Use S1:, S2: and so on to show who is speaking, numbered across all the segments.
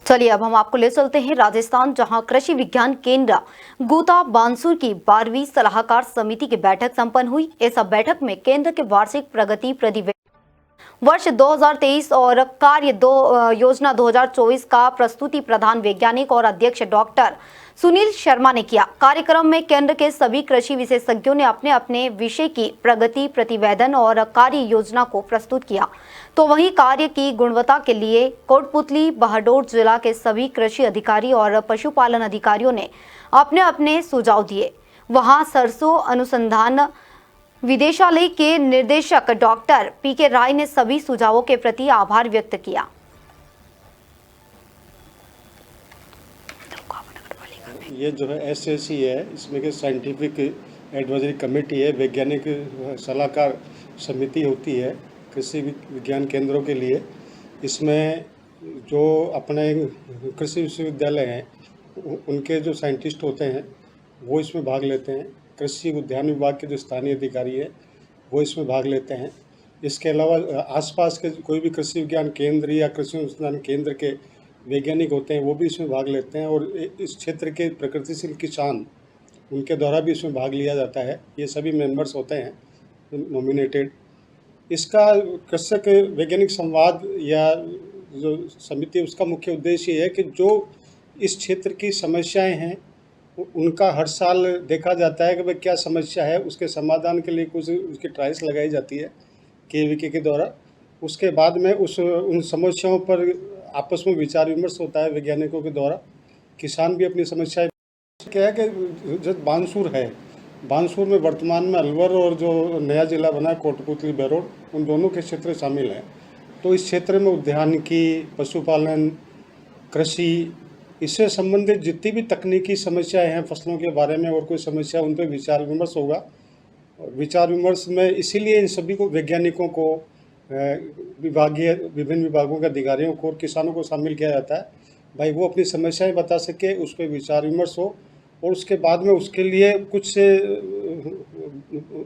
S1: चलिए अब हम आपको ले चलते हैं राजस्थान, जहां कृषि विज्ञान केंद्र गोता बानसूर की 12वीं सलाहकार समिति की बैठक संपन्न हुई। इस बैठक में केंद्र के वार्षिक प्रगति प्रतिवेदन वर्ष 2023 और कार्य योजना 2024 का प्रस्तुति प्रधान वैज्ञानिक और अध्यक्ष डॉक्टर सुनील शर्मा ने किया। कार्यक्रम में केंद्र के सभी कृषि विशेषज्ञों ने अपने अपने विषय की प्रगति प्रतिवेदन और कार्य योजना को प्रस्तुत किया। तो वहीं कार्य की गुणवत्ता के लिए कोटपुतली बहडोल जिला के सभी कृषि अधिकारी और पशुपालन अधिकारियों ने अपने अपने सुझाव दिए। वहां सरसों अनुसंधान विदेशालय के निर्देशक डॉक्टर पीके राय ने सभी सुझावों के प्रति आभार व्यक्त किया।
S2: ये जो है SAC है, इसमें के साइंटिफिक एडवाइजरी कमेटी है, वैज्ञानिक सलाहकार समिति होती है कृषि विज्ञान केंद्रों के लिए। इसमें जो अपने कृषि विश्वविद्यालय हैं उनके जो साइंटिस्ट होते हैं वो इसमें भाग लेते हैं। कृषि उद्यान विभाग के जो स्थानीय अधिकारी है वो इसमें भाग लेते हैं। इसके अलावा आसपास के कोई भी कृषि विज्ञान केंद्र या कृषि अनुसंधान केंद्र के वैज्ञानिक होते हैं वो भी इसमें भाग लेते हैं, और इस क्षेत्र के प्रगतिशील किसान उनके द्वारा भी इसमें भाग लिया जाता है। ये सभी मेंबर्स होते हैं नॉमिनेटेड। इसका कृषक वैज्ञानिक संवाद या जो समिति उसका मुख्य उद्देश्य ये है कि जो इस क्षेत्र की समस्याएं हैं उनका हर साल देखा जाता है कि भाई क्या समस्या है, उसके समाधान के लिए कुछ उसकी ट्रायल्स लगाई जाती है KVK के द्वारा। उसके बाद में उन समस्याओं पर आपस में विचार विमर्श होता है वैज्ञानिकों के द्वारा। किसान भी अपनी समस्याएं क्या है कि जो बानसूर है, बानसूर में वर्तमान में अलवर और जो नया जिला बना है कोटपुतली बहडोल, उन दोनों के क्षेत्र शामिल हैं। तो इस क्षेत्र में उद्यानिकी, पशुपालन, कृषि, इससे संबंधित जितनी भी तकनीकी समस्याएं हैं फसलों के बारे में और कोई समस्या, उन पर विचार विमर्श होगा। विचार विमर्श में इसीलिए इन सभी को वैज्ञानिकों को, विभिन्न विभागों के अधिकारियों को और किसानों को शामिल किया जाता है। भाई वो अपनी समस्याएं बता सके, उस पर विचार विमर्श हो, और उसके बाद में उसके लिए कुछ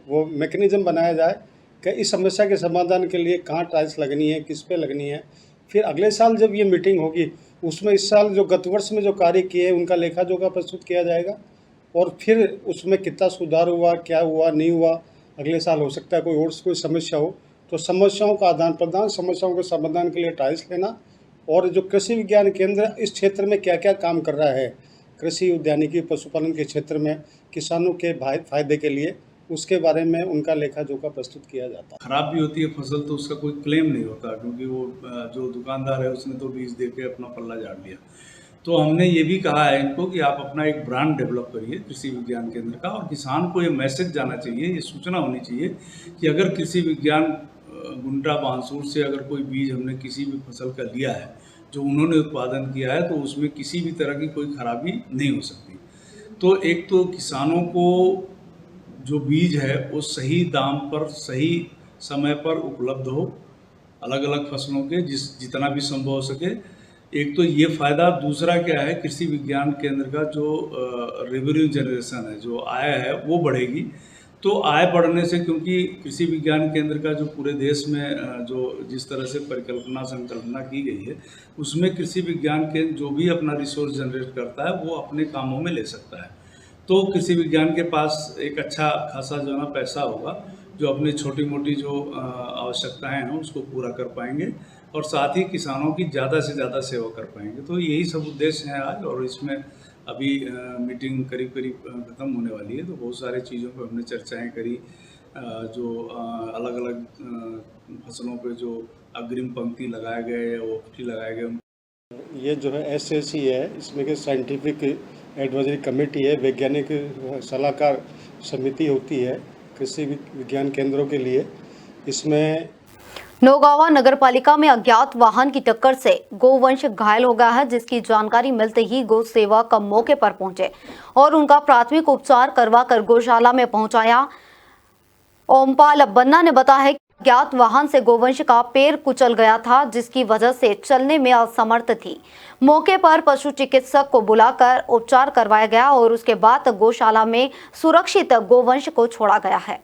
S2: वो मैकेनिज्म बनाया जाए कि इस समस्या के समाधान के लिए कहाँ ट्रायल्स लगनी है, किस पे लगनी है। फिर अगले साल जब ये मीटिंग होगी उसमें इस साल जो गत वर्ष में जो कार्य किए हैं उनका लेखा जोखा प्रस्तुत किया जाएगा, और फिर उसमें कितना सुधार हुआ, क्या हुआ, नहीं हुआ। अगले साल हो सकता है कोई समस्या हो तो समस्याओं का आदान प्रदान, समस्याओं के समाधान के लिए ट्रायल्स लेना, और जो कृषि विज्ञान केंद्र इस क्षेत्र में क्या क्या काम कर रहा है कृषि उद्यानिकी पशुपालन के क्षेत्र में किसानों के फायदे के लिए, उसके बारे में उनका लेखा जोखा प्रस्तुत किया जाता है।
S3: खराब भी होती है फसल तो उसका कोई क्लेम नहीं होता, क्योंकि वो जो दुकानदार है उसने तो बीज दे के अपना पल्ला झाड़ लिया। तो हमने ये भी कहा है इनको कि आप अपना एक ब्रांड डेवलप करिए कृषि विज्ञान केंद्र का, और किसान को ये मैसेज जाना चाहिए, ये सूचना होनी चाहिए कि अगर कृषि विज्ञान गुंटा बानसूर से अगर कोई बीज हमने किसी भी फसल का लिया है जो उन्होंने उत्पादन किया है तो उसमें किसी भी तरह की कोई खराबी नहीं हो सकती। तो एक तो किसानों को जो बीज है वो सही दाम पर सही समय पर उपलब्ध हो, अलग अलग फसलों के जितना भी संभव हो सके। एक तो ये फ़ायदा, दूसरा क्या है, कृषि विज्ञान केंद्र का जो रेवेन्यू जनरेशन है, जो आय है वो बढ़ेगी। तो आय बढ़ने से, क्योंकि कृषि विज्ञान केंद्र का जो पूरे देश में जो जिस तरह से परिकल्पना संकल्पना की गई है उसमें कृषि विज्ञान केंद्र जो भी अपना रिसोर्स जनरेट करता है वो अपने कामों में ले सकता है। तो कृषि विज्ञान के पास एक अच्छा खासा जो है ना पैसा होगा जो अपनी छोटी मोटी जो आवश्यकताएं हैं उसको पूरा कर पाएंगे, और साथ ही किसानों की ज़्यादा से ज़्यादा सेवा कर पाएंगे। तो यही सब उद्देश्य हैं आज, और इसमें अभी मीटिंग करीब ख़त्म होने वाली है। तो बहुत सारी चीज़ों पर हमने चर्चाएं करी, जो अलग अलग फसलों पे जो अग्रिम पंक्ति लगाए गए, ओपी लगाए गए।
S2: ये जो है SAC है, इसमें के साइंटिफिक एडवाइजरी कमेटी है, वैज्ञानिक सलाहकार समिति होती है कृषि विज्ञान केंद्रों के लिए। इसमें
S1: नौगावा नगरपालिका में अज्ञात वाहन की टक्कर से गोवंश घायल हो गया है, जिसकी जानकारी मिलते ही गौ सेवक मौके पर पहुंचे और उनका प्राथमिक उपचार करवाकर गौशाला में पहुंचाया। ओमपाल बन्ना ने बताया है कि अज्ञात वाहन से गोवंश का पैर कुचल गया था, जिसकी वजह से चलने में असमर्थ थी। मौके पर पशु चिकित्सक को बुलाकर उपचार करवाया गया और उसके बाद गौशाला में सुरक्षित गोवंश को छोड़ा गया है।